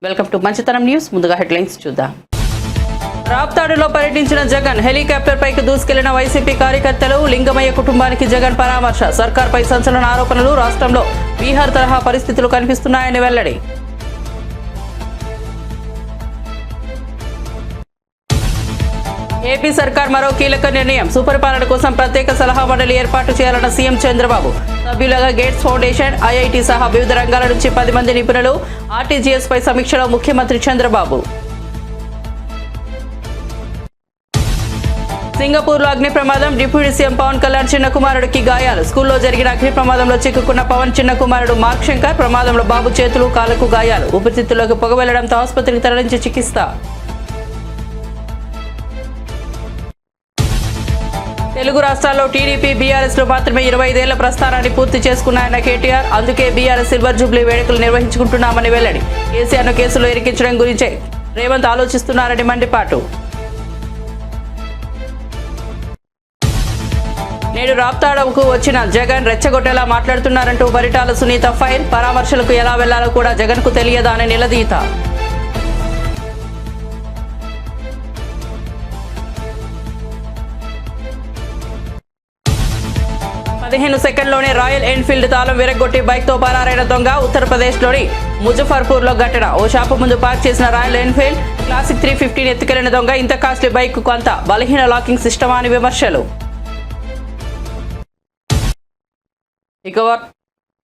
Welcome to మంచితనం news. ముందుగా headlines చూద్దాం. రాప్తాడులో పర్యటించిన జగన్, హెలికాప్టర్ పైకి దూసుకెళ్లిన వైసీపీ కార్యకర్తలు, లింగమయ్య కుటుంబానికి జగన్ పరామర్శ, సర్కార్పై సంచలన ఆరోపణలు, రాష్ట్రంలో బీహార్ తరహా పరిస్థితులు కనిపిస్తున్నాయని వెల్లడి. ఏపీ సర్కార్ మరో కీలక నిర్ణయం, సుపరిపాలన కోసం ప్రత్యేక సలహా మండలి ఏర్పాటు చేయాలన్న సీఎం చంద్రబాబు. సభ్యులుగా గేట్స్ ఫౌండేషన్, ఐఐటి సహా వివిధ రంగాల నుంచి 10 మంది నిపుణులు. ఆర్టీజీఎస్ పై సమీక్షలో ముఖ్యమంత్రి చంద్రబాబు. సింగపూర్లో అగ్ని ప్రమాదం, డిప్యూటీ సీఎం పవన్ కళ్యాణ్ చిన్న కుమారుడికి గాయాలు. స్కూల్లో జరిగిన అగ్ని ప్రమాదంలో చిక్కుకున్న పవన్ చిన్న కుమారుడు మార్క్ శంకర్. ప్రమాదంలో బాబు చేతులు, కాళ్లకు గాయాలు. ఊపిరితిత్తుల్లోకి పొగ వెళ్లడంతో ఆసుపత్రికి తరలించి చికిత్స. తెలుగు రాష్ట్రాల్లో టీడీపీ, బీఆర్ఎస్ లో మాత్రమే 25 ఏళ్ల ప్రస్థానాన్ని పూర్తి చేసుకున్నాయన్న కేటీఆర్. అందుకే బీఆర్ఎస్ సిల్వర్ జూబ్లీ వేడుకలు నిర్వహించుకుంటున్నామని వెల్లడి. కేసీఆర్ను కేసులో ఇరికించడం గురించే రేవంత్ ఆలోచిస్తున్నారని మండిపాటు. నేడు రాప్తాడుకు వచ్చిన జగన్ రెచ్చగొట్టేలా మాట్లాడుతున్నారంటూ పరిటాల సునీత ఫైర్. పరామర్శలకు ఎలా వెళ్లాలో కూడా జగన్ కు తెలియదా అని నిలదీత. 15 సెకండ్లోనే రాయల్ ఎన్ఫీల్డ్ తాళం విరగొట్టి బైక్తో పరారైన దొంగ. ఉత్తరప్రదేశ్లోని ముజఫర్పూర్లో ఘటన. ఓ షాపు ముందు పార్క్ చేసిన రాయల్ ఎన్ఫీల్డ్ క్లాసిక్ 350 ఎత్తుకెళ్లిన దొంగ. ఇంత కాస్ట్లీ బైక్ కు అంత బలహీన లాకింగ్ సిస్టమా అని విమర్శలు.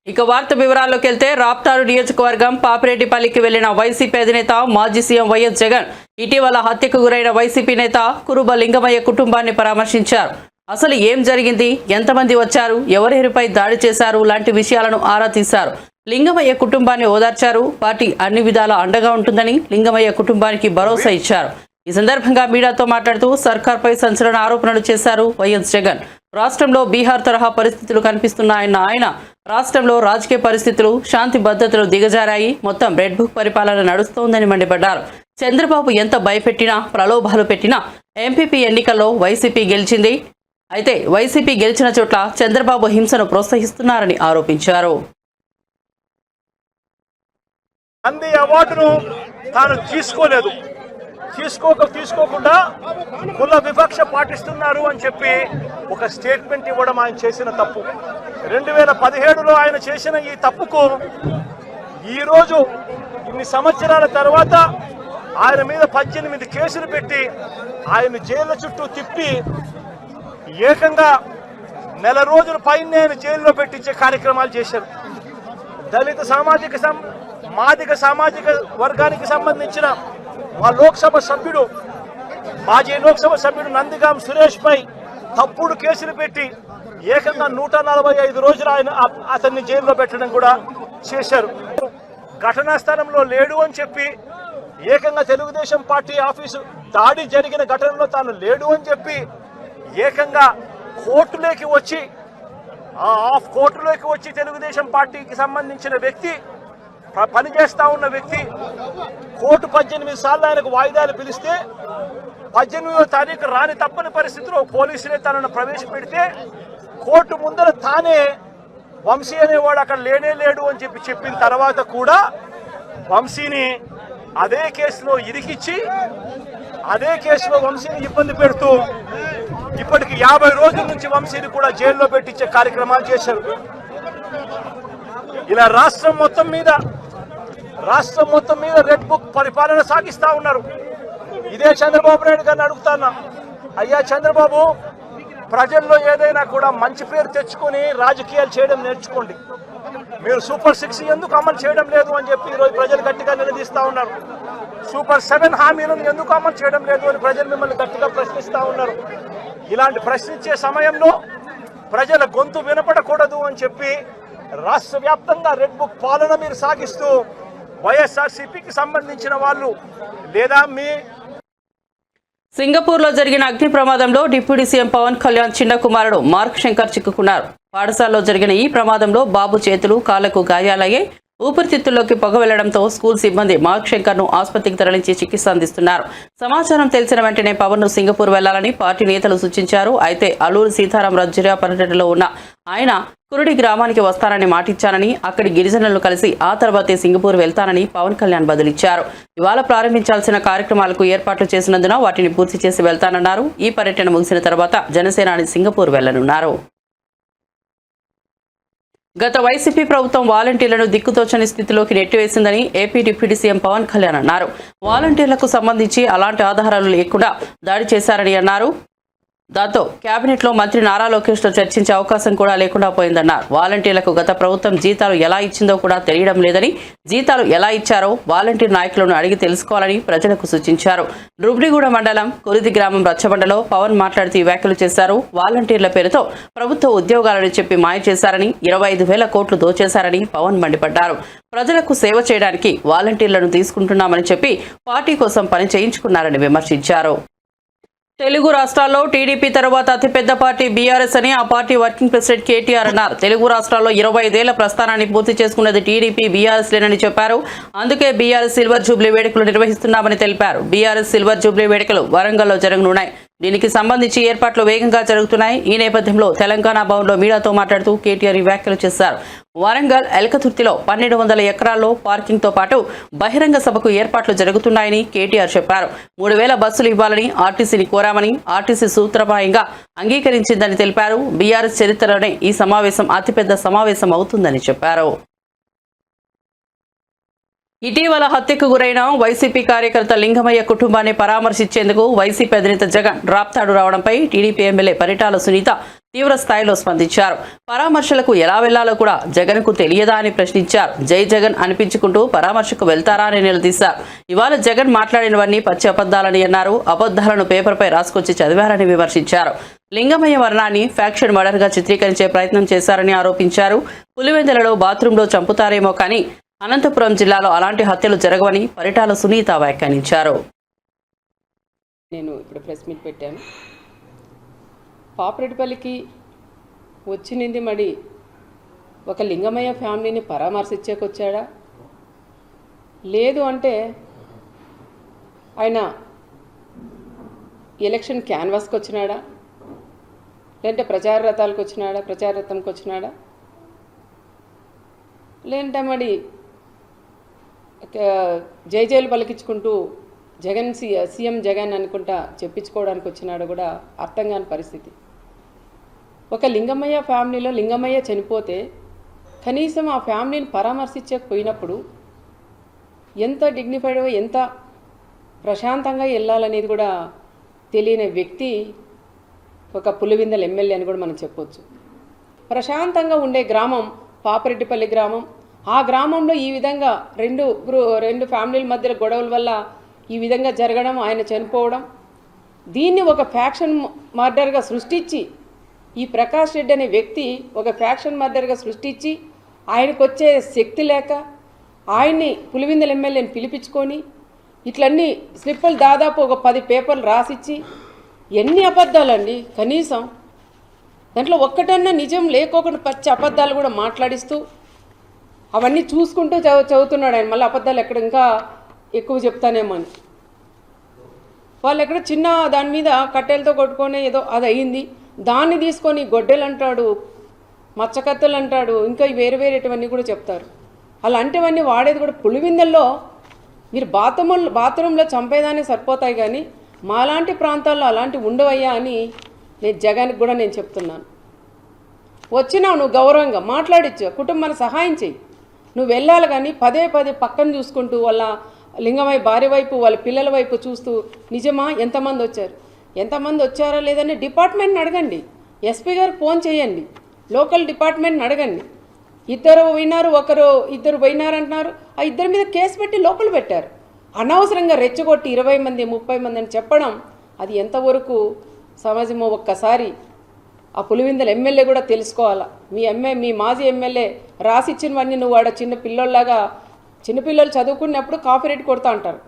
ఇక వార్త వివరాల్లోకి వెళ్తే, రాప్తాడు నియోజకవర్గం పాపిరెడ్డిపల్లికి వెళ్లిన వైసీపీ అధినేత, మాజీ సీఎం వైఎస్ జగన్ ఇటీవల హత్యకు గురైన వైసీపీ నేత కురుబ లింగమయ్య కుటుంబాన్ని పరామర్శించారు. అసలు ఏం జరిగింది, ఎంతమంది వచ్చారు, ఎవరెవరిపై దాడి చేశారు లాంటి విషయాలను ఆరా తీశారు. లింగమయ్య కుటుంబాన్ని ఓదార్చారు. పార్టీ అన్ని విధాలా అండగా ఉంటుందని లింగమయ్య కుటుంబానికి భరోసా ఇచ్చారు. ఈ సందర్భంగా మీడియాతో మాట్లాడుతూ సర్కార్పై సంచలన ఆరోపణలు చేశారు వైఎస్ జగన్. రాష్ట్రంలో బీహార్ తరహా పరిస్థితులు కనిపిస్తున్నాయన్న ఆయన, రాష్ట్రంలో రాజకీయ పరిస్థితులు, శాంతి భద్రతలు దిగజారాయి, మొత్తం రెడ్ బుక్ పరిపాలన నడుస్తోందని మండిపడ్డారు. చంద్రబాబు ఎంత భయపెట్టినా, ప్రలోభాలు పెట్టినా ఎంపీపీ ఎన్నికల్లో వైసీపీ గెలిచింది. అయితే వైసీపీ గెలిచిన చోట్ల చంద్రబాబు హింసను ప్రోత్సహిస్తున్నారని ఆరోపించారు. నంది అవార్డును తాను తీసుకోకుండా కుల వివక్ష పాటిస్తున్నారు అని చెప్పి ఒక స్టేట్మెంట్ ఇవ్వడం ఆయన చేసిన తప్పు. 2017లో ఆయన చేసిన ఈ తప్పుకు ఈరోజు ఇన్ని సంవత్సరాల తర్వాత ఆయన మీద 18 కేసులు పెట్టి ఆయన జైలు చుట్టూ తిప్పి ఏకంగా నెల రోజుల పైన ఆయన జైల్లో పెట్టించే కార్యక్రమాలు చేశారు. దళిత మాదిగ సామాజిక వర్గానికి సంబంధించిన లోక్సభ సభ్యుడు, మాజీ లోక్సభ సభ్యుడు నందిగాం సురేష్ పై తప్పుడు కేసులు పెట్టి ఏకంగా 145 రోజులు అతన్ని జైల్లో పెట్టడం కూడా చేశారు. ఘటనా స్థలంలో లేడు అని చెప్పి ఏకంగా తెలుగుదేశం పార్టీ ఆఫీసు దాడి జరిగిన ఘటనలో తాను లేడు అని చెప్పి ఏకంగా కోర్టులోకి వచ్చి తెలుగుదేశం పార్టీకి సంబంధించిన వ్యక్తి, పనిచేస్తా ఉన్న వ్యక్తి, కోర్టు 18 సార్లు ఆయనకు వాయిదాలు పిలిస్తే 18వ తారీఖు రాని తప్పని పరిస్థితిలో పోలీసులే తనను ప్రవేశపెడితే కోర్టు ముందర తానే వంశీ అనేవాడు అక్కడ లేడు అని చెప్పిన తర్వాత కూడా వంశీని అదే కేసులో ఇరికిచ్చి అదే కేసులో వంశీని ఇబ్బంది పెడుతూ ఇప్పటికి 50 రోజుల నుంచి వంశీని కూడా జైల్లో పెట్టించే కార్యక్రమాలు చేశారు. ఇలా రాష్ట్రం మొత్తం మీద రెడ్ బుక్ పరిపాలన సాగిస్తా ఉన్నారు. ఇదే చంద్రబాబు నాయుడు గారిని అడుగుతాను, అయ్యా చంద్రబాబు, ప్రజల్లో ఏదైనా కూడా మంచి పేరు తెచ్చుకొని రాజకీయాలు చేయడం నేర్చుకోండి. మీరు సూపర్ 6 ఎందుకు అమలు చేయడం లేదు అని చెప్పి ఈరోజు ప్రజలు గట్టిగా నిలదీస్తా ఉన్నారు. సూపర్ 7 హామీలను ఎందుకు అమలు చేయడం లేదు అని ప్రజలు మిమ్మల్ని గట్టిగా ప్రశ్నిస్తా ఉన్నారు. ఇలాంటి ప్రశ్నించే సమయంలో ప్రజల గొంతు వినపడకూడదు అని చెప్పి రాష్ట్ర వ్యాప్తంగా రెడ్ బుక్ పాలన మీరు సాగిస్తూ వైఎస్ఆర్సీపీకి సంబంధించిన వాళ్ళు లేదా సింగపూర్లో జరిగిన అగ్ని ప్రమాదంలో డిప్యూటీ సీఎం పవన్ కళ్యాణ్ చిన్న కుమారుడు మార్క్ శంకర్ చిక్కుకున్నారు. పాఠశాలలో జరిగిన ఈ ప్రమాదంలో బాబు చేతులు, కాళ్లకు గాయాలయ్యాయి. ఊపిరితిత్తుల్లోకి పొగ వెళ్లడంతో స్కూల్ సిబ్బంది మార్క్ శంకర్ను ఆసుపత్రికి తరలించి చికిత్స అందిస్తున్నారు. సమాచారం తెలిసిన వెంటనే పవన్ను సింగపూర్ వెళ్లాలని పార్టీ నేతలు సూచించారు. అయితే అల్లూరి సీతారామరాజు జిల్లా పర్యటనలో ఉన్న ఆయన కురుడి గ్రామానికి వస్తానని మాటిచ్చానని, అక్కడి గిరిజనులను కలిసి ఆ తర్వాతే సింగపూర్ వెళ్తానని పవన్ కళ్యాణ్ బదులిచ్చారు. ఇవాళ ప్రారంభించాల్సిన కార్యక్రమాలకు ఏర్పాట్లు చేసినందున వాటిని పూర్తి చేసి వెళ్తానన్నారు. ఈ పర్యటన ముగిసిన తర్వాత జనసేనాని సింగపూర్ వెళ్లనున్నారు. గత వైసీపీ ప్రభుత్వం వాలంటీర్లను దిక్కుతోచని స్థితిలోకి నెట్టివేసిందని AP deputy CM Pawan Kalyan అన్నారు. వాలంటీర్లకు సంబంధించి అలాంటి ఆధారాలు లేకుండా దాడి చేశారని అన్నారు. దాంతో కేబినెట్లో మంత్రి నారా లోకేష్తో చర్చించే అవకాశం కూడా లేకుండా పోయిందన్నారు. వాలంటీర్లకు గత ప్రభుత్వం జీతాలు ఎలా ఇచ్చిందో కూడా తెలియడం లేదని, జీతాలు ఎలా ఇచ్చారో వాలంటీర్ నాయకులను అడిగి తెలుసుకోవాలని ప్రజలకు సూచించారు. రుబ్రిగూడ మండలం కురిది గ్రామం రచ్చబండలో పవన్ మాట్లాడుతూ వ్యాఖ్యలు చేశారు. వాలంటీర్ల పేరుతో ప్రభుత్వ ఉద్యోగాలను చెప్పి మాయ చేశారని, 25,000 కోట్లు దోచేశారని పవన్ మండిపడ్డారు. ప్రజలకు సేవ చేయడానికి వాలంటీర్లను తీసుకుంటున్నామని చెప్పి పార్టీ కోసం పని చేయించుకున్నారని విమర్శించారు. తెలుగు రాష్ట్రాల్లో టీడీపీ తర్వాత అతిపెద్ద పార్టీ బీఆర్ఎస్ అని ఆ పార్టీ వర్కింగ్ ప్రెసిడెంట్ కేటీఆర్ అన్నారు. తెలుగు రాష్ట్రాల్లో 25 ఏళ్ల ప్రస్థానాన్ని పూర్తి చేసుకున్నది టీడీపీ బీఆర్ఎస్ లేనని చెప్పారు. అందుకే బీఆర్ఎస్ సిల్వర్ జూబ్లీ వేడుకలు నిర్వహిస్తున్నామని తెలిపారు. బీఆర్ఎస్ సిల్వర్ జూబ్లీ వేడుకలు వరంగల్లో జరగనున్నాయి. దీనికి సంబంధించి ఏర్పాట్లు వేగంగా జరుగుతున్నాయి. ఈ నేపథ్యంలో తెలంగాణ భవన్లో మీడియాతో మాట్లాడుతూ కేటీఆర్ ఈ వ్యాఖ్యలు చేశారు. వరంగల్ ఎల్కతుర్తిలో 1200 ఎకరాల్లో పార్కింగ్తో పాటు బహిరంగ సభకు ఏర్పాట్లు జరుగుతున్నాయని కేటీఆర్ చెప్పారు. 3000 బస్సులు ఇవ్వాలని ఆర్టీసీని కోరామని, ఆర్టీసీ సూత్రప్రాయంగా అంగీకరించిందని తెలిపారు. బీఆర్ఎస్ చరిత్రలోనే ఈ సమావేశం అతిపెద్ద సమావేశం అవుతుందని చెప్పారు. ఇటీవల హత్యకు గురైన వైసీపీ కార్యకర్త లింగమయ్య కుటుంబాన్ని పరామర్శించేందుకు వైసీపీ అధినేత జగన్ రాప్తాడు రావడంపై టీడీపీ ఎమ్మెల్యే పరిటాల సునీత తీవ్ర స్థాయిలో స్పందించారు. పరామర్శలకు ఎలా వెళ్లాలో కూడా జగన్కు తెలియదా అని ప్రశ్నించారు. జై జగన్ అనిపించుకుంటూ పరామర్శకు వెళ్తారా అని నిలదీశారు. ఇవాళ జగన్ మాట్లాడినవన్నీ పచ్చి అబద్దాలని అన్నారు. అబద్దాలను పేపర్పై రాసుకొచ్చి చదివారని విమర్శించారు. లింగమయ్య వర్ణాన్ని ఫ్యాక్షన్ మర్డర్గా చిత్రీకరించే ప్రయత్నం చేశారని ఆరోపించారు. పులివెందులలో బాత్రూంలో చంపుతారేమో కానీ అనంతపురం జిల్లాలో అలాంటి హత్యలు జరగవని పరిటాల సునీత వ్యాఖ్యానించారు. నేను ఇప్పుడు ప్రెస్ మీట్ పెట్టాను. పాపిరెడ్డిపల్లికి వచ్చింది మరి ఒక లింగమయ్య ఫ్యామిలీని పరామర్శించేకొచ్చాడా, లేదు అంటే ఆయన ఎలక్షన్ క్యాన్వాస్కి వచ్చినాడా, లేదంటే ప్రచార రథాలకు వచ్చినాడా, ప్రచార రథంకి వచ్చినాడా, లేదంటే మరి జైలు పలికించుకుంటూ జగన్ సీఎం జగన్ అనుకుంటా చెప్పించుకోవడానికి వచ్చినాడు కూడా అర్థం కాని పరిస్థితి. ఒక లింగమయ్య ఫ్యామిలీలో లింగమయ్య చనిపోతే కనీసం ఆ ఫ్యామిలీని పరామర్శించకపోయినప్పుడు ఎంత డిగ్నిఫైడ్గా ఎంత ప్రశాంతంగా వెళ్ళాలనేది కూడా తెలియని వ్యక్తి ఒక పులివెందుల ఎమ్మెల్యే అని కూడా మనం చెప్పొచ్చు. ప్రశాంతంగా ఉండే గ్రామం పాపిరెడ్డిపల్లి గ్రామం. ఆ గ్రామంలో ఈ విధంగా రెండు ఫ్యామిలీల మధ్య గొడవల వల్ల ఈ విధంగా జరగడం, ఆయన చనిపోవడం, దీన్ని ఒక ఫ్యాక్షన్ మర్డర్గా సృష్టించి, ఈ ప్రకాష్ రెడ్డి అనే వ్యక్తి ఒక ఫ్యాక్షన్ మర్డర్గా సృష్టించి ఆయనకు వచ్చే శక్తి లేక ఆయన్ని పులివెందుల ఎమ్మెల్యేని పిలిపించుకొని ఇట్లన్నీ స్లిప్పులు దాదాపు ఒక 10 పేపర్లు రాసిచ్చి, ఎన్ని అబద్ధాలండి, కనీసం దాంట్లో ఒక్కటన్నా నిజం లేకోకుండా పచ్చి అబద్ధాలు కూడా మాట్లాడిస్తూ అవన్నీ చూసుకుంటూ చదువుతున్నాడు ఆయన. మళ్ళీ అబద్ధాలు ఎక్కడ ఇంకా ఎక్కువ చెప్తానేమో అని. వాళ్ళు ఎక్కడ చిన్న దాని మీద కట్టెలతో కొట్టుకొని ఏదో అది అయ్యింది, దాన్ని తీసుకొని గొడ్డెలు అంటాడు, మచ్చకత్తెలు అంటాడు, ఇంకా వేరేటివన్నీ కూడా చెప్తారు. అలాంటివన్నీ వాడేది కూడా పులివెందుల్లో. మీరు బాత్రూంలో చంపేదాన్ని సరిపోతాయి, కానీ మాలాంటి ప్రాంతాల్లో అలాంటివి ఉండవయ్యా అని నేను జగన్కి కూడా నేను చెప్తున్నాను. వచ్చినావు నువ్వు గౌరవంగా మాట్లాడించు, కుటుంబాన్ని సహాయం చెయ్యి. నువ్వు వెళ్ళాలి, కానీ పదే పక్కన చూసుకుంటూ వాళ్ళ లింగమయ్య భార్య వైపు వాళ్ళ పిల్లల వైపు చూస్తూ నిజమా ఎంతమంది వచ్చారా లేదని డిపార్ట్మెంట్ని అడగండి. ఎస్పీ గారికి ఫోన్ చేయండి, లోకల్ డిపార్ట్మెంట్ని అడగండి. ఇద్దరు పోయినారంటున్నారు. ఆ ఇద్దరి మీద కేసు పెట్టి లోపల పెట్టారు. అనవసరంగా రెచ్చగొట్టి 20 మంది 30 మంది అని చెప్పడం అది ఎంతవరకు సమాజమో ఒక్కసారి ఆ పులివెందుల ఎమ్మెల్యే కూడా తెలుసుకోవాలా. మీ మాజీ ఎమ్మెల్యే రాసిచ్చినవన్నీ నువ్వు వాడ చిన్నపిల్లలు చదువుకున్నప్పుడు కాపీరైట్ కొడతా అంటారు,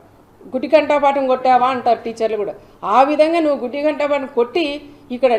గుడ్డి గంటాపాఠం కొట్టావా అంటారు టీచర్లు కూడా. ఆ విధంగా నువ్వు గుడ్డి గంటాపాఠం కొట్టి ఇక్కడ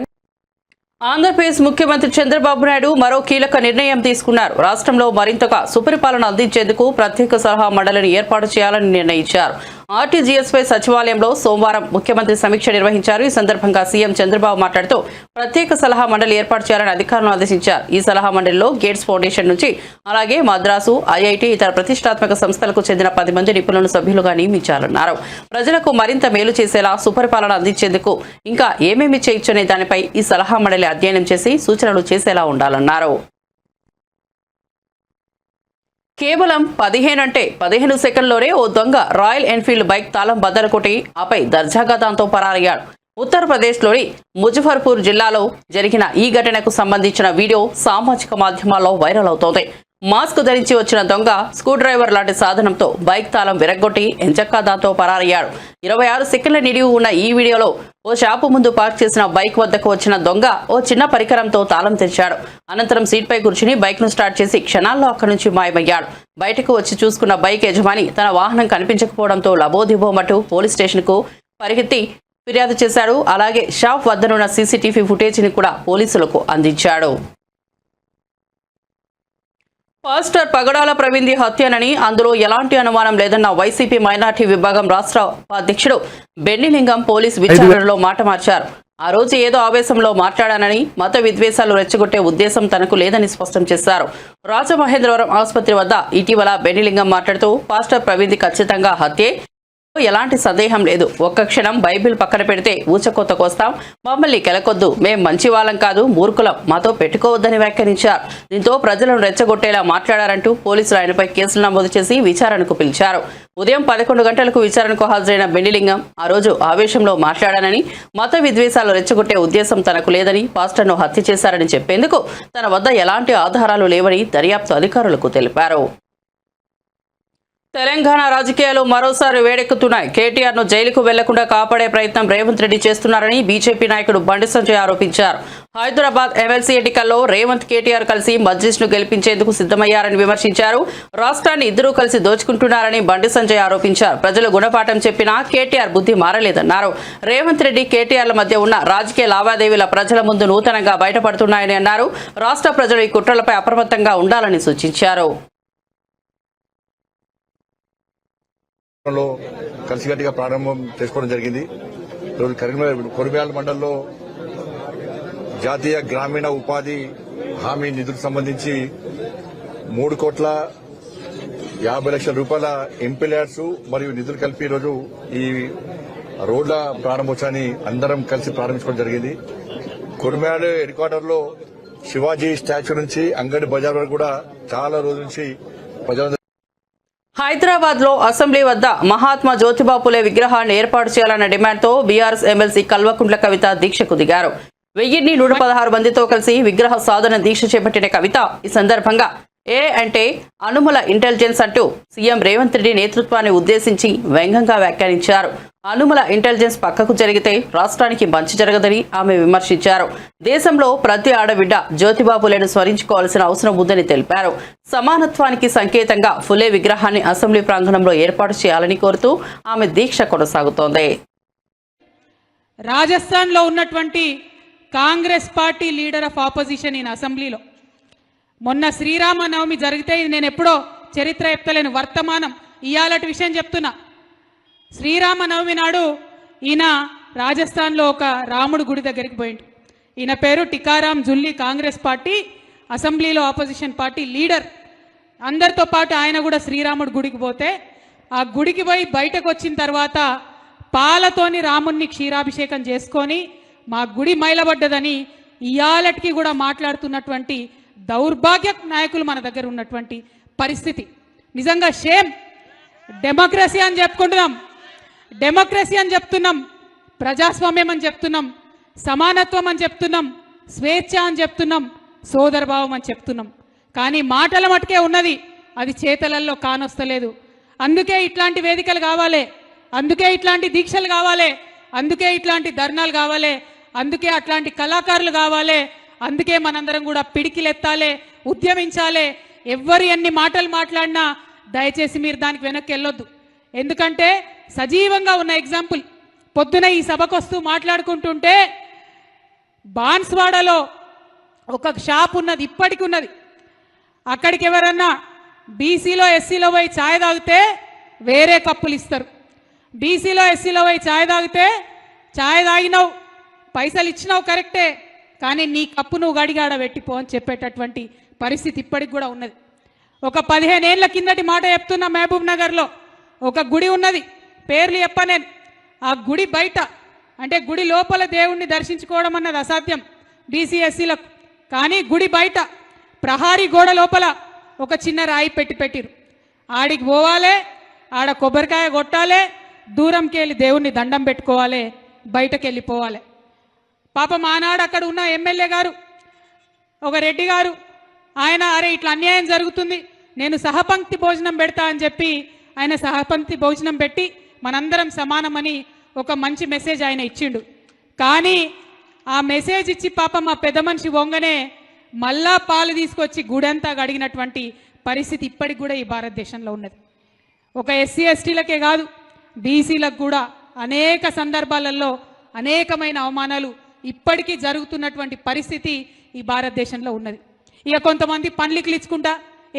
ఆంధ్రప్రదేశ్ ముఖ్యమంత్రి చంద్రబాబు నాయుడు మరో కీలక నిర్ణయం తీసుకున్నారు. రాష్ట్రంలో మరింతగా సుపరిపాలన అందించేందుకు ప్రత్యేక సలహా మండలిని ఏర్పాటు చేయాలని నిర్ణయించారు. ఆర్టీజీఎస్ పై సచివాలయంలో సోమవారం ముఖ్యమంత్రి సమీక్ష నిర్వహించారు. ఈ సందర్భంగా సీఎం చంద్రబాబు మాట్లాడుతూ ప్రత్యేక సలహా మండలి ఏర్పాటు చేయాలని అధికారులను ఆదేశించారు. ఈ సలహా మండలిలో గేట్స్ ఫౌండేషన్ నుంచి అలాగే మద్రాసు, ఐఐటి, ఇతర ప్రతిష్టాత్మక సంస్థలకు చెందిన 10 మంది నిపుణులను సభ్యులుగా నియమించాలన్నారు. ప్రజలకు మరింత మేలు చేసేలా సుపరిపాలన అందించేందుకు ఇంకా ఏమేమి చేయొచ్చనే దానిపై ఈ సలహా మండలి అధ్యయనం చేసి సూచనలు చేసేలా ఉండాలన్నారు. కేవలం 15 సెకండ్లోనే ఓ దొంగ రాయల్ ఎన్ఫీల్డ్ బైక్ తాళం బద్దలు కొట్టి ఆపై దర్జాగా దాంతో పరారయ్యాడు. ఉత్తరప్రదేశ్లోని ముజఫర్పూర్ జిల్లాలో జరిగిన ఈ ఘటనకు సంబంధించిన వీడియో సామాజిక మాధ్యమాల్లో వైరల్ అవుతోంది. మాస్క్ ధరించి వచ్చిన దొంగ స్క్రూ డ్రైవర్ లాంటి సాధనంతో బైక్ తాళం విరగ్గొట్టి ఎంచక్కా దాంతో పరారయ్యాడు. 26 సెకండ్ల నిడివి ఉన్న ఈ వీడియోలో ఓ షాపు ముందు పార్క్ చేసిన బైక్ వద్దకు వచ్చిన దొంగ ఓ చిన్న పరికరంతో తాళం తెరిచాడు. అనంతరం సీట్పై కూర్చుని బైక్ను స్టార్ట్ చేసి క్షణాల్లో అక్కడి నుంచి మాయమయ్యాడు. బయటకు వచ్చి చూసుకున్న బైక్ యజమాని తన వాహనం కనిపించకపోవడంతో లబోదిబోమంటూ పోలీస్ స్టేషన్కు పరిగెత్తి ఫిర్యాదు చేశాడు. అలాగే షాప్ వద్దనున్న సీసీటీవీ ఫుటేజీని కూడా పోలీసులకు అందించాడు. పాస్టర్ పగడాల ప్రవీణ్ హత్యనని అందులో ఎలాంటి అనుమానం లేదన్న వైసీపీ మైనార్టీ విభాగం రాష్ట్ర ఉపాధ్యక్షుడు బెన్నిలింగం పోలీస్ విచారణలో మాట మార్చారు. ఆ రోజు ఏదో ఆవేశంలో మాట్లాడానని, మత విద్వేషాలు రెచ్చగొట్టే ఉద్దేశం తనకు లేదని స్పష్టం చేశారు. రాజమహేంద్రవరం ఆసుపత్రి వద్ద ఇటీవల బెన్నిలింగం మాట్లాడుతూ పాస్టర్ ప్రవీణ్ ఖచ్చితంగా హత్యే, ఎలాంటి సందేహం లేదు. ఒక్క క్షణం బైబిల్ పక్కన పెడితే ఊచకొత్త కోస్తాం, మమ్మల్ని కెలకొద్దు, మేం మంచి వాళ్ళం కాదు, మూర్ఖులం, మాతో పెట్టుకోవద్దని వ్యాఖ్యానించారు. దీంతో ప్రజలను రెచ్చగొట్టేలా మాట్లాడారంటూ పోలీసులు ఆయనపై కేసులు నమోదు చేసి విచారణకు పిలిచారు. ఉదయం 11 గంటలకు విచారణకు హాజరైన బెన్నిలింగం ఆ రోజు ఆవేశంలో మాట్లాడానని, మత విద్వేషాలు రెచ్చగొట్టే ఉద్దేశం తనకు లేదని, పాస్టర్ను హత్య చేశారని చెప్పేందుకు తన వద్ద ఎలాంటి ఆధారాలు లేవని దర్యాప్తు అధికారులకు తెలిపారు. తెలంగాణ రాజకీయాలు మరోసారి వేడెక్కుతున్నాయి. కేటీఆర్ను జైలుకు వెళ్లకుండా కాపాడే ప్రయత్నం రేవంత్ రెడ్డి చేస్తున్నారని బీజేపీ నాయకుడు బండి సంజయ్ ఆరోపించారు. హైదరాబాద్ ఎమ్మెల్సీ ఎన్నికల్లో రేవంత్, కేటీఆర్ కలిసి మజ్లిస్ను గెలిపించేందుకు సిద్ధమయ్యారని విమర్శించారు. రాష్ట్రాన్ని ఇద్దరూ కలిసి దోచుకుంటున్నారని బండి సంజయ్ ఆరోపించారు. ప్రజలు గుణపాఠం చెప్పినా కేటీఆర్ బుద్ధి మారలేదన్నారు. రేవంత్ రెడ్డి, కేటీఆర్ల మధ్య ఉన్న రాజకీయ లావాదేవీల ప్రజల ముందు నూతనంగా బయటపడుతున్నాయని అన్నారు. రాష్ట్ర ప్రజలు ఈ కుట్రలపై అప్రమత్తంగా ఉండాలని సూచించారు. కలిసికట్టుగా ప్రారంభం చేసుకోవడం జరిగింది. ఈరోజు కరీంనగర్ కొరిబ్యాల మండలంలో జాతీయ గ్రామీణ ఉపాధి హామీ నిధులకు సంబంధించి 3,50,00,000 రూపాయల ఎంపీలర్స్ మరియు నిధులు కలిపి ఈరోజు ఈ రోడ్ల ప్రారంభోత్సవాన్ని అందరం కలిసి ప్రారంభించుకోవడం జరిగింది. కొరిబ్యాల హెడ్ క్వార్టర్ లో శివాజీ స్టాచ్యూ నుంచి అంగడి బజార్ వరకు కూడా చాలా రోజుల నుంచి ప్రజలు హైదరాబాద్ లో అసెంబ్లీ వద్ద మహాత్మా జ్యోతిబా పులే విగ్రహాన్ని ఏర్పాటు చేయాలన్న డిమాండ్తో బీఆర్ఎస్ ఎమ్మెల్సీ కల్వకుంట్ల కవిత దీక్షకు దిగారు. 1,116 మందితో కలిసి విగ్రహ సాధన దీక్ష చేపట్టిన కవిత ఈ సందర్భంగా ఏ అంటే అనుముల ఇంటెలిజెన్స్ అంటూ సీఎం రేవంత్ రెడ్డి నేతృత్వాన్ని ఉద్దేశించి వ్యంగ్యంగా వ్యాఖ్యానించారు. అనుముల ఇంటెలిజెన్స్ పక్కకు జరిగితే రాష్ట్రానికి మంచి జరగదని ఆమె విమర్శించారు. దేశంలో ప్రతి ఆడబిడ్డ జ్యోతిబా పులేను స్మరించుకోవాల్సిన అవసరం ఉందని తెలిపారు. సమానత్వానికి సంకేతంగా ఫులే విగ్రహాన్ని అసెంబ్లీ ప్రాంగణంలో ఏర్పాటు చేయాలని కోరుతూ ఆమె దీక్ష కొనసాగుతోంది. రాజస్థాన్ లో ఉన్నటువంటి Congress party leader of opposition in అసెంబ్లీలో మొన్న శ్రీరామనవమి జరిగితే, ఇది నేను ఎప్పుడో చరిత్ర చెప్తలేను, వర్తమానం ఇయాలటి విషయం చెప్తున్నా. శ్రీరామనవమి నాడు ఈయన రాజస్థాన్లో ఒక రాముడు గుడి దగ్గరికి పోయిండు. ఈయన పేరు టికారాం జుల్లి, కాంగ్రెస్ పార్టీ అసెంబ్లీలో ఆపోజిషన్ పార్టీ లీడర్. అందరితో పాటు ఆయన కూడా శ్రీరాముడు గుడికి పోతే, ఆ గుడికి పోయి బయటకు వచ్చిన తర్వాత పాలతోని రాముణ్ణి క్షీరాభిషేకం చేసుకొని మా గుడి మైలబడ్డదని ఇయాలటికి కూడా మాట్లాడుతున్నటువంటి దౌర్భాగ్య నాయకులు మన దగ్గర ఉన్నటువంటి పరిస్థితి నిజంగా షేమ్. డెమోక్రసీ అని చెప్పుకుంటున్నాం, డెమోక్రసీ అని చెప్తున్నాం, ప్రజాస్వామ్యం అని చెప్తున్నాం, సమానత్వం అని చెప్తున్నాం, స్వేచ్ఛ అని చెప్తున్నాం, సోదరభావం అని చెప్తున్నాం. కానీ మాటల మటుకే ఉన్నది, అది చేతలల్లో కానొస్తలేదు. అందుకే ఇట్లాంటి వేదికలు కావాలి, అందుకే ఇట్లాంటి దీక్షలు కావాలి, అందుకే ఇట్లాంటి ధర్నాలు కావాలి, అందుకే అట్లాంటి కళాకారులు కావాలి. అందుకే మనందరం కూడా పిడికిలెత్తాలి, ఉద్యమించాలి. ఎవ్వరు ఎన్ని మాటలు మాట్లాడినా దయచేసి మీరు దానికి వెనక్కి వెళ్ళొద్దు. ఎందుకంటే సజీవంగా ఉన్న ఎగ్జాంపుల్, పొద్దున ఈ సభకు వస్తూ మాట్లాడుకుంటుంటే బాన్స్వాడలో ఒక షాప్ ఉన్నది, ఇప్పటికి ఉన్నది. అక్కడికి ఎవరన్నా బీసీలో ఎస్సీలో పోయి ఛాయ్ తాగితే వేరే కప్పులు ఇస్తారు. బీసీలో ఎస్సీలో పోయి ఛాయ్ తాగితే ఛాయ్ తాగినావు, పైసలు ఇచ్చినావు కరెక్టే, కానీ నీ కప్పు నువ్వు గడిగాడ పెట్టిపో అని చెప్పేటటువంటి పరిస్థితి ఇప్పటికి కూడా ఉన్నది. ఒక 15 ఏళ్ల కిందటి మాట చెప్తున్నా, మహబూబ్ నగర్లో ఒక గుడి ఉన్నది, పేర్లు చెప్పనేను. ఆ గుడి బయట అంటే గుడి లోపల దేవుణ్ణి దర్శించుకోవడం అన్నది అసాధ్యం బీసీ ఎస్సీలకు. కానీ గుడి బయట ప్రహారీ గోడ లోపల ఒక చిన్న రాయి పెట్టిరు. ఆడికి పోవాలి, ఆడ కొబ్బరికాయ కొట్టాలి, దూరంకి వెళ్ళి దేవుణ్ణి దండం పెట్టుకోవాలి, బయటకు వెళ్ళిపోవాలి. పాపం ఆనాడు అక్కడ ఉన్న ఎమ్మెల్యే గారు, ఒక రెడ్డి గారు, ఆయన అరే ఇట్లా అన్యాయం జరుగుతుంది, నేను సహపంక్తి భోజనం పెడతా అని చెప్పి ఆయన సహపంక్తి భోజనం పెట్టి మనందరం సమానమని ఒక మంచి మెసేజ్ ఆయన ఇచ్చిండు. కానీ ఆ మెసేజ్ ఇచ్చి పాపం ఆ పెద్ద మనిషి వంగనే మళ్ళా పాలు తీసుకొచ్చి గుడంతా గడిగినటువంటి పరిస్థితి ఇప్పటికి కూడా ఈ భారతదేశంలో ఉన్నది. ఒక ఎస్సీ ఎస్టీలకే కాదు, బీసీలకు కూడా అనేక సందర్భాలలో అనేకమైన అవమానాలు ఇప్పటికీ జరుగుతున్నటువంటి పరిస్థితి ఈ భారతదేశంలో ఉన్నది. ఇక కొంతమంది పండ్లికలు ఇచ్చుకుంటా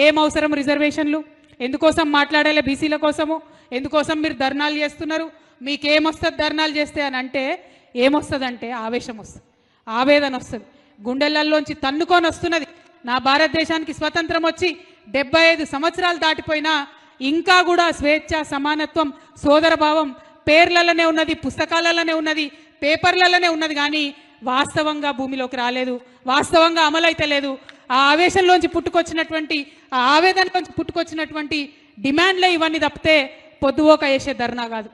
ఏం అవసరం రిజర్వేషన్లు, ఎందుకోసం మాట్లాడాలి బీసీల కోసము, ఎందుకోసం మీరు ధర్నాలు చేస్తున్నారు, మీకేమొస్తుంది ధర్నాలు చేస్తే అని అంటే ఏమొస్తుందంటే ఆవేశం వస్తుంది, ఆవేదన వస్తుంది, గుండెలల్లోంచి తన్నుకొని వస్తున్నది. నా భారతదేశానికి స్వతంత్రం వచ్చి 75 సంవత్సరాలు దాటిపోయినా ఇంకా కూడా స్వేచ్ఛ, సమానత్వం, సోదరభావం పేర్లలోనే ఉన్నది, పుస్తకాలలోనే ఉన్నది, పేపర్లలోనే ఉన్నది, కానీ వాస్తవంగా భూమిలోకి రాలేదు, వాస్తవంగా అమలైతే లేదు. ఆ ఆవేశంలోంచి పుట్టుకొచ్చినటువంటి, ఆ ఆవేదనలోంచి పుట్టుకొచ్చినటువంటి డిమాండ్లే ఇవన్నీ తప్పితే పొద్దుపోక వేసే ధర్నా కాదు.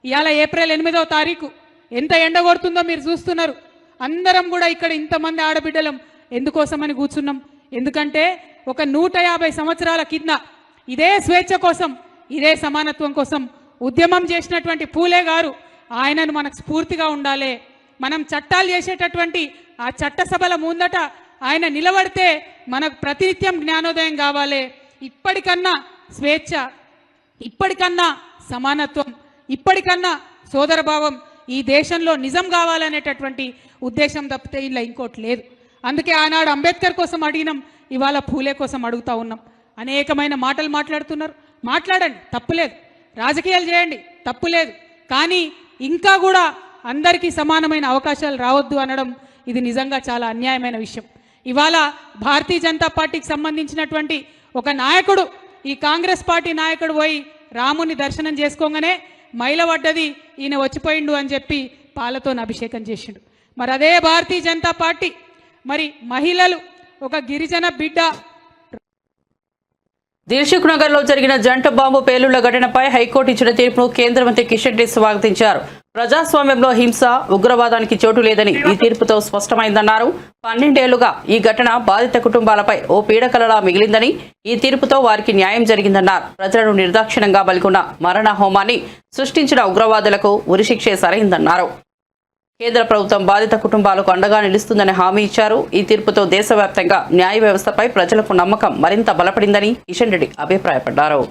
ఇవాళ ఏప్రిల్ 8వ తారీఖు ఎంత ఎండ కొడుతుందో మీరు చూస్తున్నారు. అందరం కూడా ఇక్కడ ఇంతమంది ఆడబిడ్డలం ఎందుకోసమని కూర్చున్నాం? ఎందుకంటే ఒక 150 సంవత్సరాల కింద ఇదే స్వేచ్ఛ కోసం, ఇదే సమానత్వం కోసం ఉద్యమం చేసినటువంటి పూలే గారు, ఆయనను మనకు స్ఫూర్తిగా ఉండాలి. మనం చట్టాలు చేసేటటువంటి ఆ చట్టసభల ముందట ఆయన నిలబడితే మనకు ప్రతినిత్యం జ్ఞానోదయం కావాలి. ఇప్పటికన్నా స్వేచ్ఛ, ఇప్పటికన్నా సమానత్వం, ఇప్పటికన్నా సోదరభావం ఈ దేశంలో నిజం కావాలనేటటువంటి ఉద్దేశం తప్పితే ఇలా ఇంకోటి లేదు. అందుకే ఆనాడు అంబేద్కర్ కోసం అడిగినాం, ఇవాళ పూలే కోసం అడుగుతా ఉన్నాం. అనేకమైన మాటలు మాట్లాడుతున్నారు, మాట్లాడండి, తప్పులేదు. రాజకీయాలు చేయండి, తప్పులేదు. కానీ ఇంకా కూడా అందరికీ సమానమైన అవకాశాలు రావద్దు అనడం ఇది నిజంగా చాలా అన్యాయమైన విషయం. ఇవాళ భారతీయ జనతా పార్టీకి సంబంధించినటువంటి ఒక నాయకుడు, ఈ కాంగ్రెస్ పార్టీ నాయకుడు పోయి రాముని దర్శనం చేసుకోగానే మైలవడ్డది, ఈయన వచ్చిపోయిండు అని చెప్పి పాలతో అభిషేకం చేసిండు. మరి అదే భారతీయ జనతా పార్టీ మరి మహిళలు, ఒక గిరిజన బిడ్డ దిల్సుఖ్ నగర్ లో జరిగిన జంట బాంబు పేలుళ్ల ఘటనపై హైకోర్టు ఇచ్చిన తీర్పును కేంద్ర మంత్రి కిషన్ రెడ్డి స్వాగతించారు. ప్రజాస్వామ్యంలో హింస, ఉగ్రవాదానికి చోటు లేదని ఈ తీర్పుతో స్పష్టమైందన్నారు. 12 ఏళ్లుగా ఈ ఘటన బాధిత కుటుంబాలపై ఓ పీడకలలా మిగిలిందని, ఈ తీర్పుతో వారికి న్యాయం జరిగిందన్నారు. ప్రజలను నిర్దాక్షిణ్యంగా బలిగొన్న మరణ హోమాన్ని సృష్టించిన ఉగ్రవాదులకు ఉరిశిక్షే సరైందన్నారు. కేంద్ర ప్రభుత్వం బాధిత కుటుంబాలకు అండగా నిలుస్తుందని హామీ ఇచ్చారు. ఈ తీర్పుతో దేశవ్యాప్తంగా న్యాయ వ్యవస్థపై ప్రజలకు నమ్మకం మరింత బలపడిందని కిషన్ రెడ్డి అభిప్రాయపడ్డారు.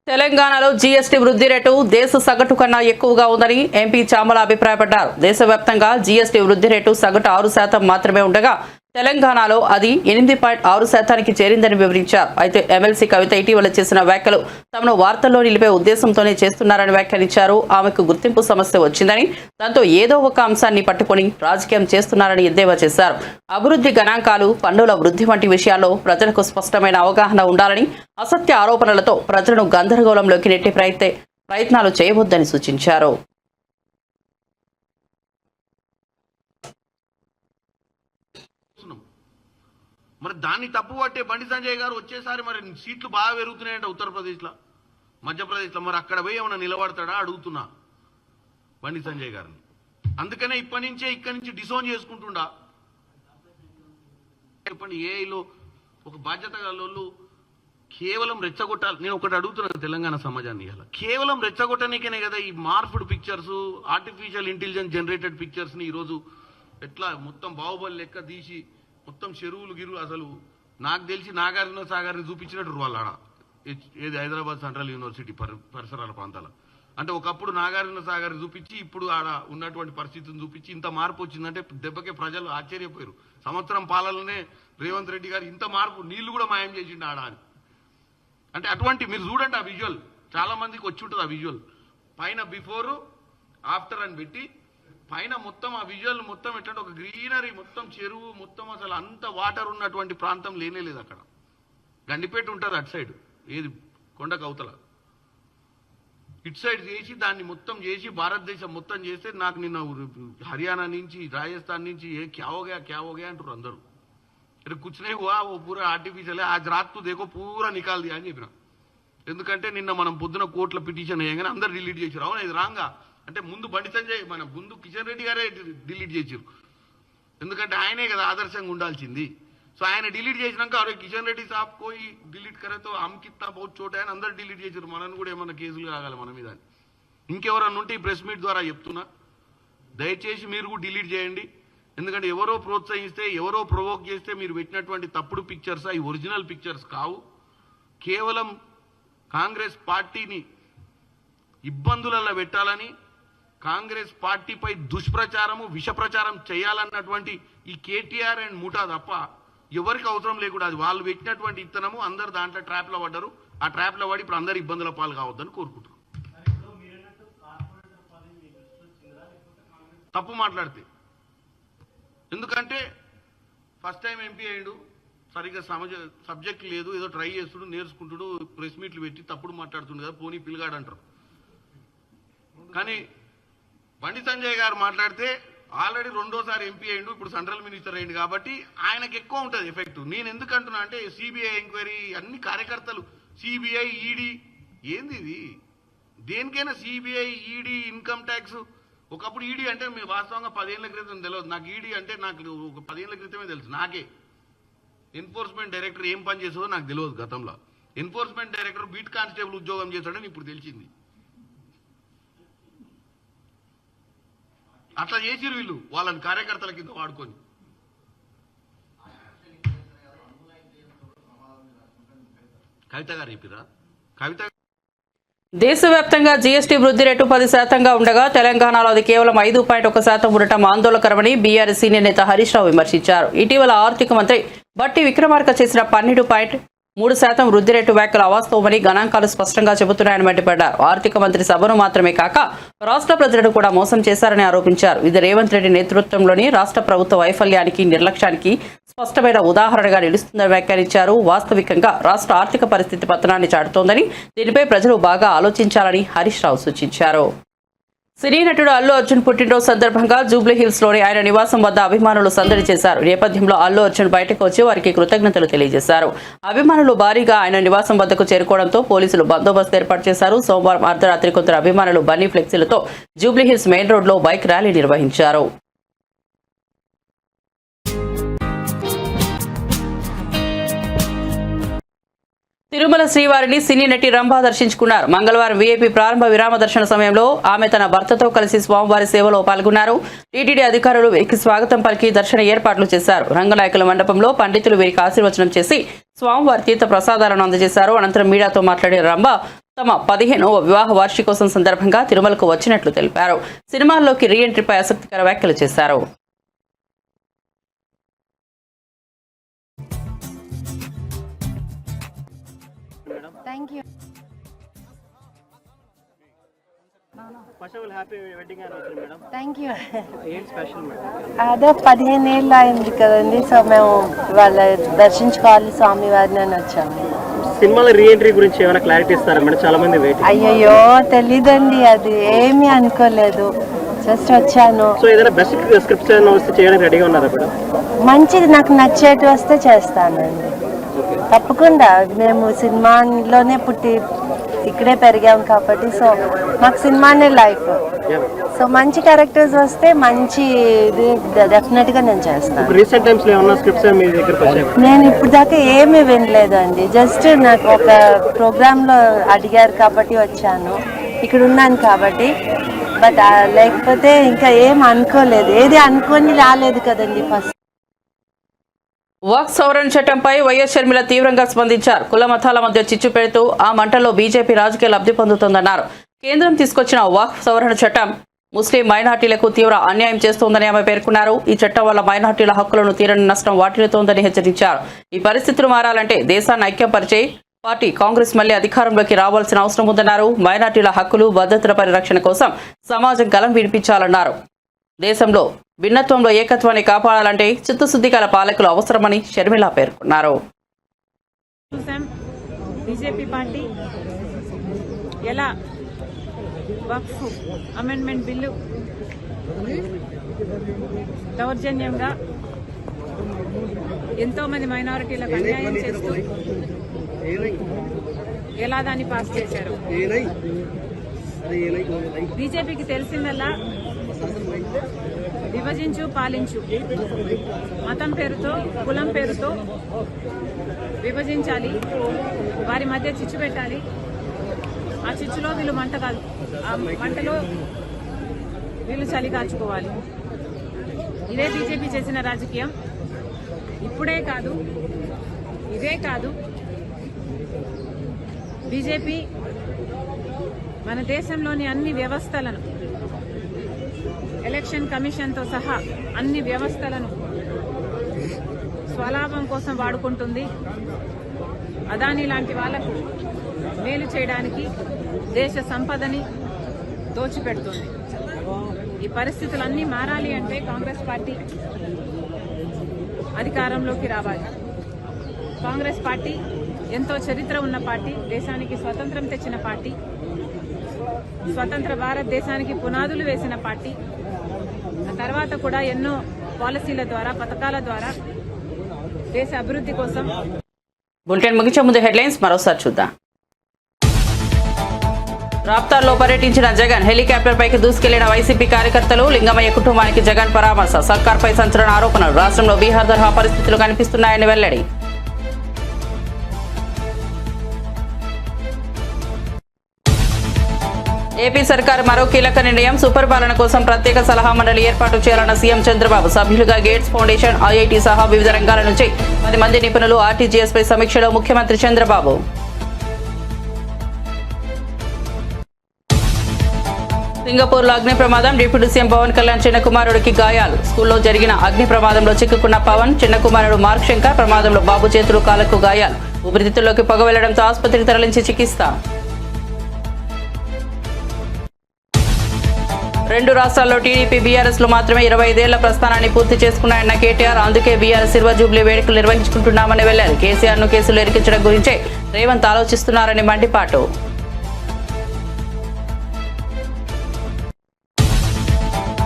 తెలంగాణలో జీఎస్టీ వృద్ధి రేటు దేశ సగటు కన్నా ఎక్కువగా ఉందని ఎంపీ చామల అభిప్రాయపడ్డారు. దేశవ్యాప్తంగా జీఎస్టీ వృద్ధి రేటు సగటు 6% మాత్రమే ఉండగా తెలంగాణలో అది 8.6%కి చేరిందని వివరించారు. అయితే ఎమ్మెల్సీ కవిత ఇటీవల చేసిన వ్యాఖ్యలు తమను వార్తల్లో నిలిపే ఉద్దేశంతోనే చేస్తున్నారని వ్యాఖ్యానించారు. ఆమెకు గుర్తింపు సమస్య వచ్చిందని, దాంతో ఏదో ఒక అంశాన్ని పట్టుకుని రాజకీయం చేస్తున్నారని ఎద్దేవా చేశారు. అభివృద్ధి గణాంకాలు, పన్నుల వృద్ధి వంటి విషయాల్లో ప్రజలకు స్పష్టమైన అవగాహన ఉండాలని, అసత్య ఆరోపణలతో ప్రజలను గందరగోళంలోకి నెట్టే ప్రయత్నాలు చేయవద్దని సూచించారు. మరి దాన్ని తప్పు పట్టే బండి సంజయ్ గారు వచ్చేసారి మరి సీట్లు బాగా పెరుగుతున్నాయంట ఉత్తరప్రదేశ్లో, మధ్యప్రదేశ్లో. మరి అక్కడ పోయి ఏమన్నా నిలబడతాడా అడుగుతున్నా బండి సంజయ్ గారిని. అందుకనే ఇక్కడి నుంచి డిసోన్ చేసుకుంటుండా. చెప్పండి, ఏఐలో ఒక బాధ్యత గల కేవలం రెచ్చగొట్టాలి. నేను ఒకటి అడుగుతున్నాను తెలంగాణ సమాజాన్ని, ఇలా కేవలం రెచ్చగొట్టనికనే కదా ఈ మార్పుడ్ పిక్చర్స్, ఆర్టిఫిషియల్ ఇంటెలిజెన్స్ జనరేటెడ్ పిక్చర్స్ని ఈరోజు ఎట్లా మొత్తం బాహుబలి లెక్క తీసి మొత్తం చెరువులు గిరువులు. అసలు నాకు తెలిసి నాగార్జున సాగర్ని చూపించినట్టు వాళ్ళ ఏది హైదరాబాద్ సెంట్రల్ యూనివర్సిటీ పరిసరాల ప్రాంతాల అంటే ఒకప్పుడు నాగార్జున సాగర్ చూపించి ఇప్పుడు ఆడ ఉన్నటువంటి పరిస్థితిని చూపించి ఇంత మార్పు వచ్చిందంటే దెబ్బకే ప్రజలు ఆశ్చర్యపోయారు. సంవత్సరం పాలనలోనే రేవంత్ రెడ్డి గారు ఇంత మార్పు, నీళ్లు కూడా మాయం చేసిండు ఆడ అని. అంటే అటువంటి మీరు చూడండి ఆ విజువల్, చాలా మందికి వచ్చి ఉంటుంది ఆ విజువల్. పైన బిఫోరు ఆఫ్టర్ అని పెట్టి పైన మొత్తం ఆ విజువల్ మొత్తం ఎట్లంటే ఒక గ్రీనరీ, మొత్తం చెరువు, మొత్తం అసలు అంత వాటర్ ఉన్నటువంటి ప్రాంతం లేనే లేదు అక్కడ. గండిపేట ఉంటుంది అటు సైడ్, ఏది కొండకు అవతల, ఇటు సైడ్ చేసి దాన్ని మొత్తం చేసి భారతదేశం మొత్తం చేస్తే నాకు నిన్న హర్యానా నుంచి రాజస్థాన్ నుంచి క్యా హోగా అంటారు అందరూ. ఇటు కూర్చునే ఓ పూరా ఆర్టిఫిషియల్ ఆజ్ రాత్ తు దేకో పూరా నికాల్ దియా అని చెప్పిన. ఎందుకంటే నిన్న మనం పొద్దున కోర్టుల పిటిషన్ వేయగానే అందరు డిలీట్ చేశారు. అవునా, ఇది రాంగా అంటే ముందు బండి సంజయ్ మన ముందు కిషన్ రెడ్డి గారే డిలీట్ చేశారు. ఎందుకంటే ఆయనే కదా ఆదర్శంగా ఉండాల్సింది. సో ఆయన డిలీట్ చేసినాక అరే కిషన్ రెడ్డి సాబ్ కోయి డిలీట్ కరేతో హమ్ కిత్నా బహుత్ చోట అని అందరు డిలీట్ చేశారు. మనని కూడా ఏమన్నా కేసులు కాగాలి మన మీద. ఇంకెవరన్నా ఉంటే ఈ ప్రెస్ మీట్ ద్వారా చెప్తున్నా, దయచేసి మీరు కూడా డిలీట్ చేయండి. ఎందుకంటే ఎవరో ప్రోత్సహిస్తే, ఎవరో ప్రొవోక్ చేస్తే మీరు పెట్టినటువంటి తప్పుడు పిక్చర్స్ అవి ఒరిజినల్ పిక్చర్స్ కావు. కేవలం కాంగ్రెస్ పార్టీని ఇబ్బందులలో పెట్టాలని, కాంగ్రెస్ పార్టీపై దుష్ప్రచారము, విష ప్రచారం చేయాలన్నటువంటి ఈ కేటీఆర్ అండ్ ముఠా తప్ప ఎవరికి అవసరం లేకుండా అది వాళ్ళు పెట్టినటువంటి ఇత్తనము. అందరు దాంట్లో ట్రాప్లో పడ్డారు. ఆ ట్రాప్లో పడి ఇప్పుడు అందరు ఇబ్బందుల పాలు కావద్దని కోరుకుంటారు. తప్పు మాట్లాడితే, ఎందుకంటే ఫస్ట్ టైం ఎంపీ అయ్యాడు, సరిగ్గా సబ్జెక్ట్ లేదు, ఏదో ట్రై చేస్తుడు, నేర్చుకుంటుడు, ప్రెస్ మీట్లు పెట్టి తప్పుడు మాట్లాడుతుండు కదా, పోనీ పిల్లగాడు అంటారు. కానీ బండి సంజయ్ గారు మాట్లాడితే ఆల్రెడీ రెండోసారి ఎంపీ అయ్యిండు, ఇప్పుడు సెంట్రల్ మినిస్టర్ అయ్యిండు కాబట్టి ఆయనకు ఎక్కువ ఉంటుంది ఎఫెక్ట్. నేను ఎందుకు అంటున్నా అంటే సిబిఐ ఎంక్వైరీ అన్ని కార్యకర్తలు సిబిఐ ఈడీ ఏంది ఇది, దేనికైనా సిబిఐ ఈడీ ఇన్కమ్ ట్యాక్స్. ఒకప్పుడు ఈడీ అంటే మేము వాస్తవంగా 10 ఏళ్ల క్రితం తెలియదు నాకు. ఈడీ అంటే నాకు ఒక 10 ఏళ్ల క్రితమే తెలుసు నాకే. ఎన్ఫోర్స్మెంట్ డైరెక్టర్ ఏం పని చేసేదో నాకు తెలియదు గతంలో. ఎన్ఫోర్స్మెంట్ డైరెక్టర్ బీట్ కానిస్టేబుల్ ఉద్యోగం చేశాడని ఇప్పుడు తెలిసింది. అట్లా చేసిరు వీళ్ళు వాళ్ళని కార్యకర్తల కింద వాడుకొని. కవిత గారు చెప్పిరా, కవిత దేశవ్యాప్తంగా జీఎస్టీ వృద్ధి రేటు 10% ఉండగా తెలంగాణలో అది కేవలం 5.1% ఉండటం ఆందోళనకరమని బీఆర్ఎస్ సీనియర్ నేత హరీష్ రావు విమర్శించారు. ఇటీవల ఆర్థిక మంత్రి బట్టి విక్రమార్క చేసిన 12.3% వృద్ధి రేటు వ్యాఖ్యలు అవాస్తవమని గణాంకాలు స్పష్టంగా చెబుతున్నాయని మండిపడ్డారు. ఆర్థిక మంత్రి సభను మాత్రమే కాక రాష్ట్ర ప్రజలను కూడా మోసం చేశారని ఆరోపించారు. ఇది రేవంత్ రెడ్డి నేతృత్వంలోని రాష్ట్ర ప్రభుత్వ వైఫల్యానికి, నిర్లక్ష్యానికి స్పష్టమైన ఉదాహరణగా నిలుస్తుందని వ్యాఖ్యానించారు. వాస్తవికంగా రాష్ట్ర ఆర్థిక పరిస్థితి పతనాన్ని చాటుతోందని, దీనిపై ప్రజలు బాగా ఆలోచించాలని హరీష్ రావు సూచించారు. సినీ నటుడు అల్లు అర్జున్ పుట్టినరోజు సందర్భంగా జూబ్లీహిల్స్ లోని ఆయన నివాసం వద్ద అభిమానులు సందడి చేశారు. నేపథ్యంలో అల్లు అర్జున్ బయటకు వచ్చి వారికి కృతజ్ఞతలు తెలియజేశారు. అభిమానులు భారీగా ఆయన నివాసం వద్దకు చేరుకోవడంతో పోలీసులు బందోబస్తు ఏర్పాటు చేశారు. సోమవారం అర్ధరాత్రి కొందరు అభిమానులు బన్నీ ఫ్లెక్సీలతో జూబ్లీహిల్స్ మెయిన్ రోడ్లో బైక్ ర్యాలీ నిర్వహించారు. తిరుమల శ్రీవారిని సినీ నటి రంభ దర్శించుకున్నారు. మంగళవారం వీఐపీ ప్రారంభ విరామ దర్శన సమయంలో ఆమె తన భర్తతో కలిసి స్వామివారి సేవలో పాల్గొన్నారు. టీటీడీ అధికారులు వీరికి స్వాగతం పలికి దర్శన ఏర్పాట్లు చేశారు. రంగనాయకుల మండపంలో పండితులు వీరికి ఆశీర్వచనం చేసి స్వామివారి తీర్థ ప్రసాదాలను అందజేశారు. అనంతరం మీడియాతో మాట్లాడిన రంభ తమ 15వ వివాహ వార్షికోత్సవం సందర్భంగా తిరుమలకు వచ్చినట్లు తెలిపారు. సినిమాల్లోకి రీ ఎంట్రీపై ఆసక్తికర వ్యాఖ్యలు చేశారు. Thank you. First of all happy wedding anniversary madam. Thank you. ఏంటి స్పెషల్ మేడం? అదే 15 ఏళ్ళు అయింది కదండి, సో మేము వాళ్ళ దర్శించుకోవాలి స్వామి వారిని అని వచ్చాము. సినిమాల రీ ఎంట్రీ గురించి ఏమైనా క్లారిటీ ఇస్తారా మేడం? చాలా మంది వెయిట్. అయ్యయ్యో తెలీదండి, అది ఏమీ అనుకోలేదు, జస్ట్ వచ్చాను. సో ఏదైనా బెస్ట్ స్క్రిప్ట్స్ ఏమైనా వస్తే చేయడానికి రెడీగా ఉన్నారా మేడం? మంచిది, నాకు నచ్చేటి వస్తే చేస్తానండి తప్పకుండా. మేము సినిమాలోనే పుట్టి ఇక్కడే పెరిగాం కాబట్టి సో మాకు సినిమానే లైఫ్. సో మంచి క్యారెక్టర్స్ వస్తే మంచి ఇది డెఫినెట్గా నేను చేస్తాను. రీసెంట్ టైమ్స్ లో ఏమన్నా స్క్రిప్ట్స్ మీ దగ్గరకు వచ్చాయి? నేను ఇప్పుడు దాకా ఏమీ వినలేదండి, జస్ట్ నాకు ఒక ప్రోగ్రాంలో అడిగారు కాబట్టి వచ్చాను, ఇక్కడ ఉన్నాను కాబట్టి. బట్ లేకపోతే ఇంకా ఏం అనుకోలేదు, ఏది అనుకొని రాలేదు కదండి. ఫస్ట్ వక్ఫ్ సవరణ చట్టంపై వైఎస్ షర్మిల తీవ్రంగా స్పందించారు. కుల మతాల మధ్య చిచ్చు పెడుతూ ఆ మంటల్లో బీజేపీ రాజకీయ లబ్ధి పొందుతోందన్నారు. కేంద్రం తీసుకొచ్చిన వక్ఫ్ సవరణ చట్టం ముస్లిం మైనార్టీలకు తీవ్ర అన్యాయం చేస్తోందని ఆమె పేర్కొన్నారు. ఈ చట్టం వల్ల మైనార్టీల హక్కులను తీరని నష్టం వాటిల్లుతోందని హెచ్చరించారు. ఈ పరిస్థితులు మారాలంటే దేశాన్ని ఐక్యపరిచే పార్టీ కాంగ్రెస్ మళ్లీ అధికారంలోకి రావాల్సిన అవసరం ఉందన్నారు. మైనార్టీల హక్కులు భద్రతల పరిరక్షణ కోసం సమాజం గలం వినిపించాలన్నారు. దేశంలో భిన్నత్వంలో ఏకత్వాన్ని కాపాడాలంటే చిత్తశుద్ధి గల పాలకులు అవసరమని షర్మిల పేర్కొన్నారు. బీజేపీ పార్టీ ఎలా వక్ఫ్ అమెండ్మెంట్ బిల్లు దౌర్జన్యంగా ఎంతో మంది మైనారిటీలకు అన్యాయం చేస్తూ ఎలా దాన్ని పాస్ చేశారు. బీజేపీకి తెలిసిందల్లా విభజించు పాలించు, మతం పేరుతో కులం పేరుతో విభజించాలి, వారి మధ్య చిచ్చు పెట్టాలి, ఆ చిచ్చులో వీళ్ళు ఆ మంటలో వీళ్ళు చలి కాచుకోవాలి. ఇదే బీజేపీ చేసిన రాజకీయం. ఇప్పుడే కాదు, ఇదే కాదు, బీజేపీ మన దేశంలోని అన్ని వ్యవస్థలను, ఎలక్షన్ కమిషన్తో సహా అన్ని వ్యవస్థలను స్వలాభం కోసం వాడుకుంటుంది. అదానీ లాంటి వాళ్లకు మేలు చేయడానికి దేశ సంపదని దోచిపెడుతుంది. ఈ పరిస్థితులన్నీ మారాలి అంటే కాంగ్రెస్ పార్టీ అధికారంలోకి రావాలి. కాంగ్రెస్ పార్టీ ఎంతో చరిత్ర ఉన్న పార్టీ, దేశానికి స్వతంత్రం తెచ్చిన పార్టీ, స్వతంత్ర భారతదేశానికి పునాదులు వేసిన పార్టీ. ఆ తర్వాత కూడా ఎన్నో పాలసీల ద్వారా, పథకాల ద్వారా దేశ అభివృద్ధి కోసం. బులెటిన్ ముగించే ముందు హెడ్లైన్స్ మరోసారి చూద్దాం. రాప్తార్లో పర్యటించిన జగన్, హెలికాప్టర్ పైకి దూసుకెళ్లిన వైసీపీ కార్యకర్తలు, లింగమయ్య కుటుంబానికి జగన్ పరామర్శ, సర్కార్పై సంచలన ఆరోపణలు, రాష్ట్రంలో బీహార్ తరహా పరిస్థితులు కనిపిస్తున్నాయని వెల్లడి. ఏపీ సర్కార్ మరో కీలక నిర్ణయం, సుపరిపాలన కోసం ప్రత్యేక సలహా మండలి ఏర్పాటు చేయాలన్న సీఎం చంద్రబాబు. సభ్యులుగా గేట్స్ ఫౌండేషన్, ఐఐటీ సహా వివిధ రంగాల నుంచి 10 మంది నిపుణులు. ఆర్టీజీఎస్ పై సమీక్షలో ముఖ్యమంత్రి చంద్రబాబు. సింగపూర్లో అగ్ని ప్రమాదం, డిప్యూటీ సీఎం పవన్ కళ్యాణ్ చిన్న కుమారుడికి గాయాలు. స్కూల్లో జరిగిన అగ్ని ప్రమాదంలో చిక్కుకున్న పవన్, చిన్న కుమారుడు మార్క్ శంకర్. ప్రమాదంలో బాబు చేతులు, కాళ్లకు గాయాలు. ఊపిరితిత్తుల్లోకి పొగ వెళ్లడంతో ఆసుపత్రికి తరలించి చికిత్స. 2 రాష్ట్రాల్లో టీడీపీ, బీఆర్ఎస్ లు మాత్రమే 25 ఏళ్ల ప్రస్థానాన్ని పూర్తి చేసుకున్నాయన్న కేటీఆర్. అందుకే బీఆర్ఎస్ సిల్వర్ జూబ్లీ వేడుకలు నిర్వహించుకుంటున్నామని వెళ్లారు. కేసీఆర్ ను కేసులు ఇరికించడం గురించే రేవంత్ ఆలోచిస్తున్నారని మండిపాటు.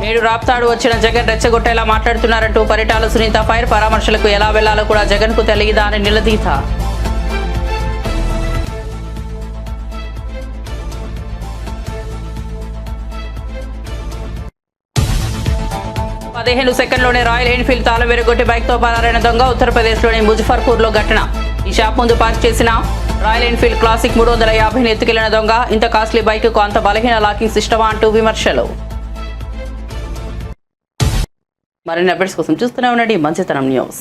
నేడు రాప్తాడు వచ్చిన జగన్ రెచ్చగొట్టేలా మాట్లాడుతున్నారంటూ పరిటాల సునీత ఫైర్. పరామర్శలకు ఎలా వెళ్లాలో కూడా జగన్ కు తెలియదా అని నిలదీత. 15 సెకండ్లోనే రాయల్ ఎన్ఫీల్డ్ తాళం విరగొట్టి బైక్తో పరారైన దొంగ. ఉత్తరప్రదేశ్లోని ముజఫర్పూర్లో ఘటన. ఈ షాప్ ముందు పార్క్ చేసిన రాయల్ ఎన్ఫీల్డ్ క్లాసిక్ 350ని ఎత్తుకెళ్లిన దొంగ. ఇంత కాస్ట్లీ బైక్కు అంత బలహీన లాకింగ్ సిస్టమా అంటూ విమర్శలు. మరిన్ని అప్డేట్స్ కోసం చూస్తూనే ఉండండి మంచితనం న్యూస్.